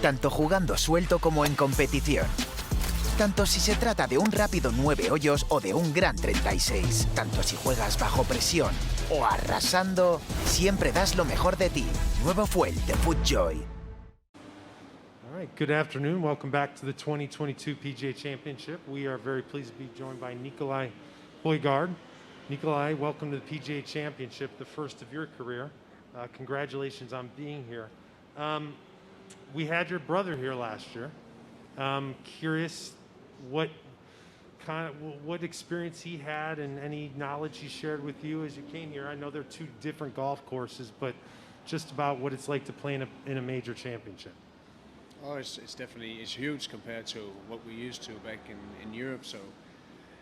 tanto jugando suelto como en competición. Tanto si se trata de un rápido 9 hoyos o de un gran 36. Tanto si juegas bajo presión o arrasando, siempre das lo mejor de ti. Nuevo Fuel de FootJoy. All right, good afternoon. Welcome back to the 2022 PGA Championship. We are very pleased to be joined by Nicolai Hogjaard. Nicolai, welcome to the PGA Championship, the first of your career. Congratulations on being here. We had your brother here last year. Curious what experience he had and any knowledge he shared with you as you came here. I know they're two different golf courses, but just about what it's like to play in a major championship. Oh, it's definitely huge compared to what we used to back in Europe. So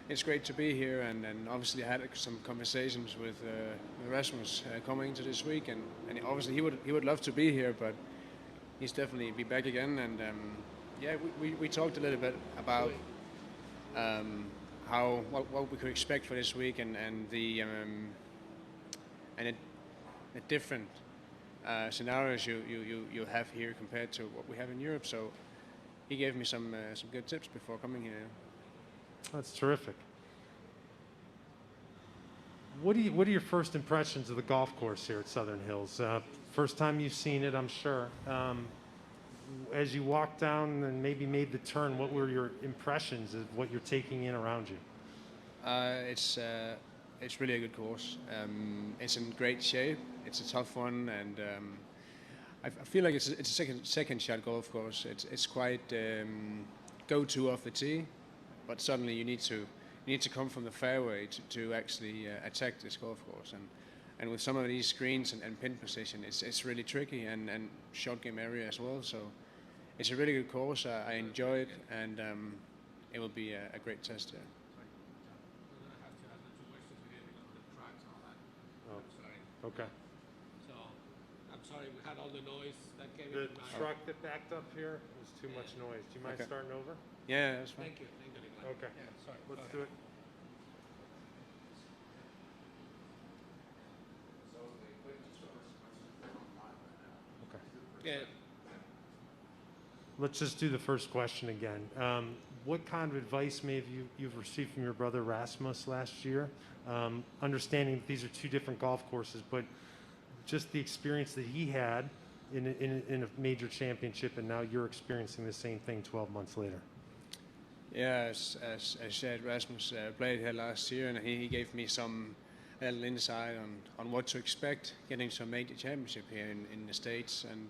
it's great to be here, and obviously I had some conversations with Rasmus coming to this week, and obviously he would love to be here, but he's definitely be back again. And yeah, we talked a little bit about what we could expect for this week, and the different scenarios you have here compared to what we have in Europe. So he gave me some good tips before coming here. That's terrific. What are your first impressions of the golf course here at Southern Hills? First time you've seen it, I'm sure. As you walked down and maybe made the turn, what were your impressions of what you're taking in around you? It's really a good course. It's in great shape. It's a tough one, and I feel like it's a second shot golf course. It's quite go-to off the tee, but suddenly you need to come from the fairway to actually attack this golf course. And with some of these screens and pin position, it's really tricky, and short game area as well. So it's a really good course. I enjoy it, and it will be a great test here. Oh, okay. So I'm sorry we had all the noise that came The in. truck that backed up here was too much noise. Do you mind starting over? Yeah, that's fine. Thank you, Nicolai. Okay. Yeah, sorry. Let's do it. Yeah. Let's just do the first question again. What kind of advice maybe you've received from your brother Rasmus last year? Understanding that these are two different golf courses, but just the experience that he had in a major championship, and now you're experiencing the same thing 12 months later. Yeah, as I said, Rasmus played here last year, and he gave me some little insight on what to expect getting to a major championship here in the States. And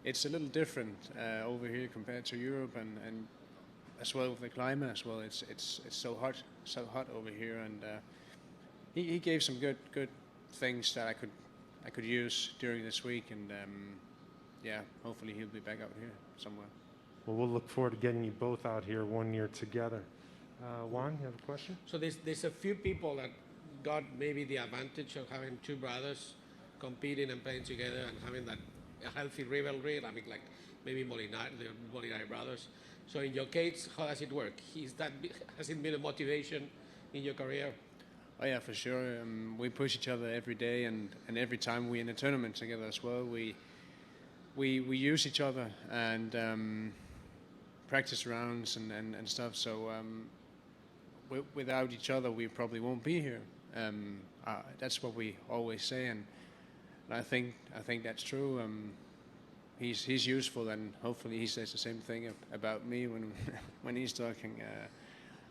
it's a little different over here compared to Europe, and as well with the climate as well. It's so hot over here, and he gave some good things that I could use during this week, and yeah, hopefully he'll be back out here somewhere. Well, we'll look forward to getting you both out here one year together. Juan, you have a question? So there's a few people that got maybe the advantage of having two brothers competing and playing together and having that a healthy rivalry. I mean, like maybe the Molinari brothers. So in your case, how does it work? Has it been a motivation in your career? Oh yeah, for sure. We push each other every day, and every time we're in a tournament together as well, we use each other and practice rounds and stuff. So without each other, we probably won't be here. That's what we always say, and I think that's true. He's useful, and hopefully he says the same thing about me when he's talking.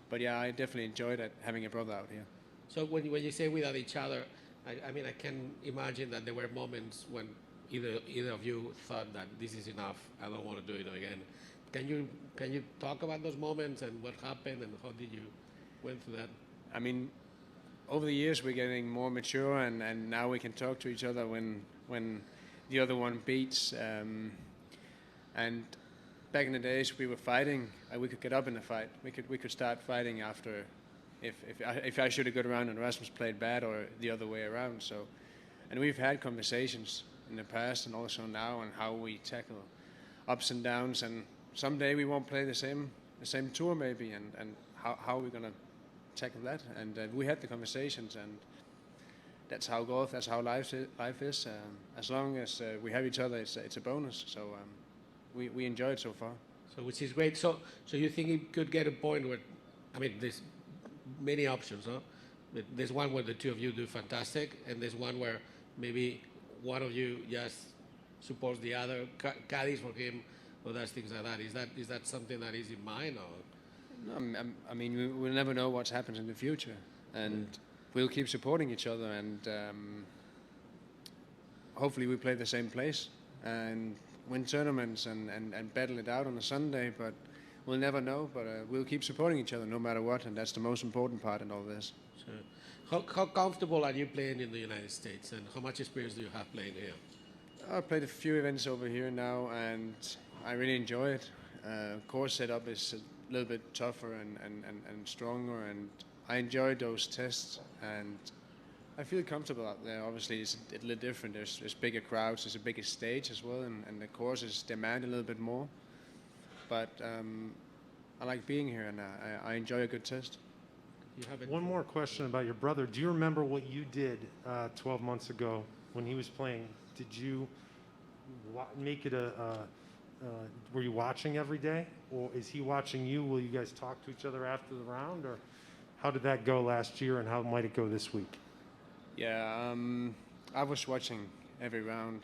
But yeah, I definitely enjoyed it, having a brother out here. So when you say without each other, I mean I can imagine that there were moments when either of you thought that this is enough, I don't want to do it again. Can you talk about those moments and what happened and how did you went through that? I mean, over the years we're getting more mature, and now we can talk to each other when the other one beats. And back in the days we were fighting, we could get up in the fight. We could start fighting after if I should have got around and Rasmus played bad, or the other way around. So, and we've had conversations in the past and also now on how we tackle ups and downs, and someday we won't play the same tour maybe, and how we're gonna tackle that. And we had the conversations, and that's how life is. As long as we have each other, it's a bonus. So we enjoy it so far. So which is great. So you think it could get a point where, I mean, there's many options, huh? But there's one where the two of you do fantastic, and there's one where maybe one of you just supports the other, caddies for him, or does things like that. Is that something that is in mind, or? No, I mean, we'll never know what happens in the future, and we'll keep supporting each other, and hopefully we play the same place and win tournaments and battle it out on a Sunday, but we'll never know. But we'll keep supporting each other no matter what, and that's the most important part in all this. Sure. How comfortable are you playing in the United States, and how much experience do you have playing here? I've played a few events over here now, and I really enjoy it. Course setup is a little bit tougher and stronger, and I enjoy those tests, and I feel comfortable out there. Obviously, it's a little different. There's bigger crowds, there's a bigger stage as well, and the courses demand a little bit more. But I like being here, and I enjoy a good test. You have One more question about your brother. Do you remember what you did 12 months ago when he was playing? Did you make it were you watching every day, or is he watching you? Will you guys talk to each other after the round, or how did that go last year, and how might it go this week? Yeah, I was watching every round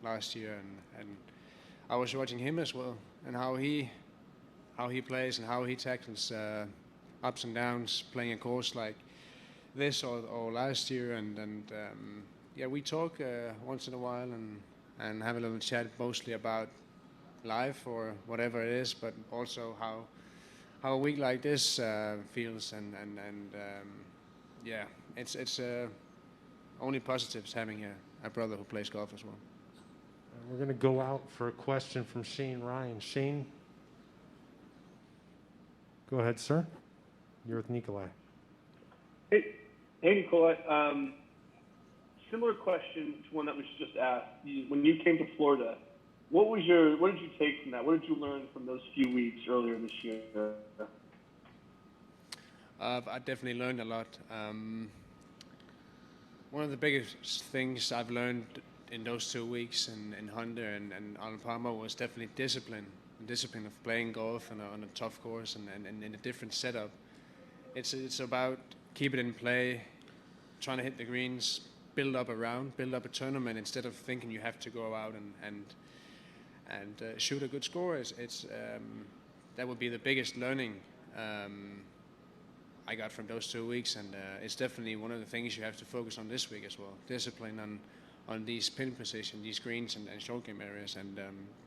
last year, and I was watching him as well, and how he plays and how he tackles ups and downs playing a course like this or last year, and yeah, we talk once in a while and have a little chat, mostly about life or whatever it is, but also how a week like this feels, and yeah, it's only positives having a brother who plays golf as well. We're going to go out for a question from Shane Ryan. Shane, go ahead, sir. You're with Nicolai. Hey, Nicolai. Similar question to one that was just asked. When you came to Florida, what did you take from that? What did you learn from those few weeks earlier this year? I definitely learned a lot. One of the biggest things I've learned in those 2 weeks in Honda and Arnold Palmer was definitely discipline. The discipline of playing golf on a tough course and in a different setup. It's about keep it in play, trying to hit the greens, build up a tournament instead of thinking you have to go out and shoot a good score. That would be the biggest learning I got from those 2 weeks, and it's definitely one of the things you have to focus on this week as well. Discipline on these pin positions, these greens and short game areas, and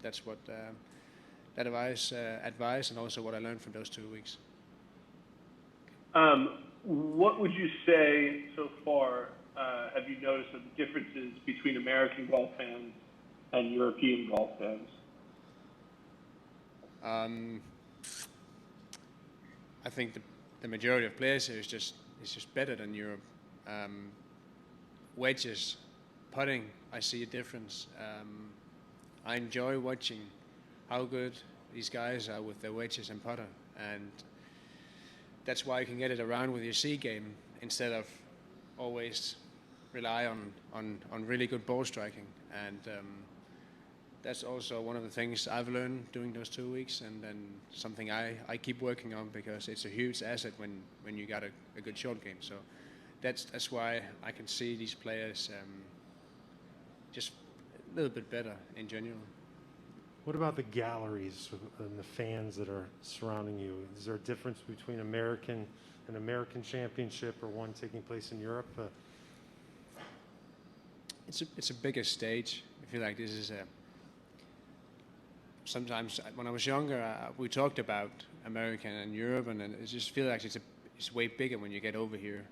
that's what that advice, and also what I learned from those 2 weeks. What would you say so far have you noticed of the differences between American golf fans and European golf fans? I think the majority of players here is just better than Europe. Wedges, putting, I see a difference. I enjoy watching how good these guys are with their wedges and putter, and that's why you can get it around with your C game instead of always rely on really good ball striking. And that's also one of the things I've learned during those 2 weeks, and something I keep working on, because it's a huge asset when you got a good short game. So that's why I can see these players just a little bit better in general. What about the galleries and the fans that are surrounding you? Is there a difference between an American championship or one taking place in Europe? It's a bigger stage. I feel like this is sometimes when I was younger, we talked about American and Europe, and it just feels like it's way bigger when you get over here.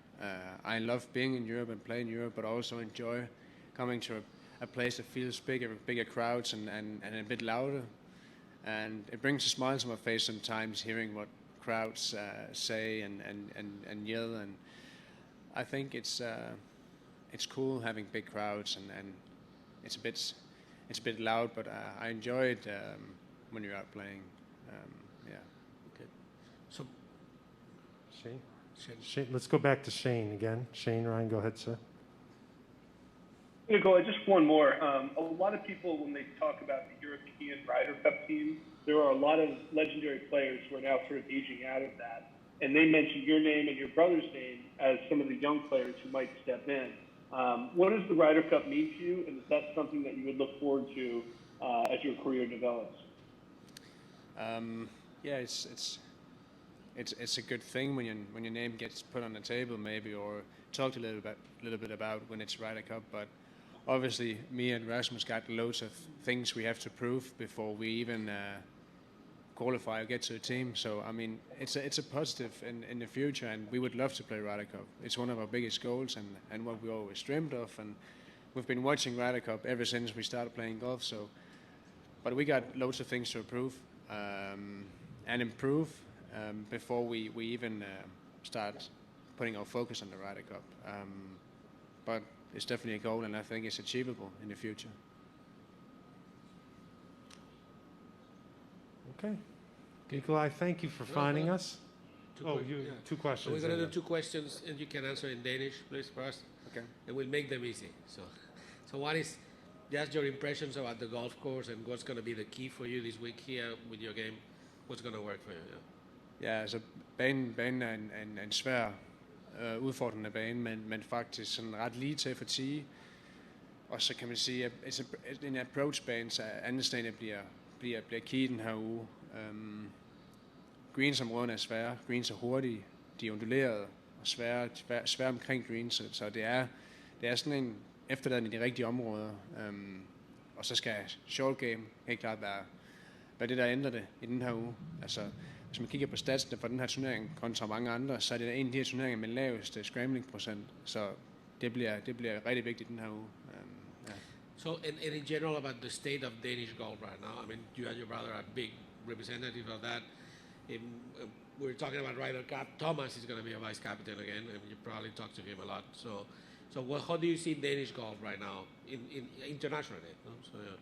I love being in Europe and playing Europe, but also enjoy coming to a place that feels bigger crowds and a bit louder. And it brings a smile to my face sometimes, hearing what crowds say and yell. And I think it's cool having big crowds, and it's a bit loud, but I enjoy it when you're out playing. Yeah. Okay. So, Shane, let's go back to Shane again. Shane Ryan, go ahead, sir. Nicolai, just one more. A lot of people, when they talk about the European Ryder Cup team, there are a lot of legendary players who are now sort of aging out of that. And they mentioned your name and your brother's name as some of the young players who might step in. What does the Ryder Cup mean to you? And is that something that you would look forward to as your career develops? Yeah, it's a good thing when your name gets put on the table, maybe, or talked a little bit about when it's Ryder Cup. But obviously, me and Rasmus got loads of things we have to prove before we even qualify or get to a team. So I mean, it's a positive in the future, and we would love to play Ryder Cup. It's one of our biggest goals and what we always dreamed of. And we've been watching Ryder Cup ever since we started playing golf. So, but we got loads of things to improve and improve before we even start putting our focus on the Ryder Cup. But it's definitely a goal, and I think it's achievable in the future. Okay. Nicolai, thank you for finding us. Two questions. So we're going to do 2 questions, and you can answer in Danish, please, first. Okay. And we'll make them easy. So one is just your impressions about the golf course and what's going to be the key for you this week here with your game. What's going to work for you? Ja, altså banen er en svær, udfordrende bane, men faktisk sådan ret lige til for 10. Og så kan man sige, at en approach-bane, så andestagene bliver key den her uge. Greensområderne er svære, greens er hurtige, de er undulerede og svære omkring greens, så det er sådan en efterladende i de rigtige områder. Og så skal short game helt klart være det, der ændrer det i den her uge. Altså, hvis man kigger på statsene for den her turnering kontra mange andre, så er det en af de her turneringer med laveste scrambling-procent. Så det bliver rigtig vigtigt den her uge. Yeah. So, and in general about the state of Danish golf right now, I mean, you and your brother are big representative of that. We're talking about Ryder Cup. Thomas is going to be a vice captain again, and you probably talk to him a lot. So how do you see Danish golf right now, internationally? No? So, yeah.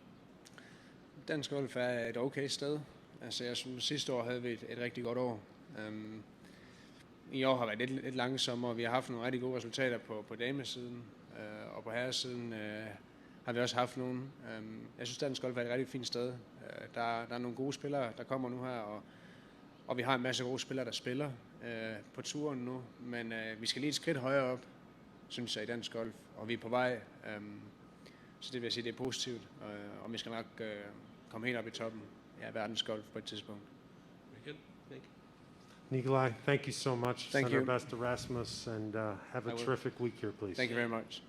Dansk golf er et okay sted. Altså, jeg synes, sidste år havde vi et rigtig godt år. I år har været lidt langsommere, og vi har haft nogle rigtig gode resultater på damesiden, og på herresiden har vi også haft nogle. Jeg synes, dansk golf er et rigtig fint sted. Der er nogle gode spillere, der kommer nu her, og vi har en masse gode spillere, der spiller på turen nu, men vi skal lige et skridt højere op, synes jeg, i dansk golf, og vi er på vej. Så det vil jeg sige, det er positivt, og vi skal nok komme helt op i toppen af verdens golf på et tidspunkt. Nicolai, thank you so much. Thank Send you. our best to Rasmus, and have a terrific week here, please. Thank you very much.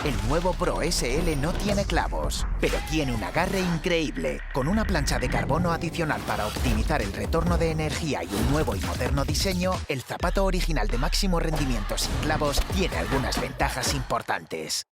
El nuevo Pro SL no tiene clavos, pero tiene un agarre increíble. Con una plancha de carbono adicional para optimizar el retorno de energía y un nuevo y moderno diseño, el zapato original de máximo rendimiento sin clavos tiene algunas ventajas importantes.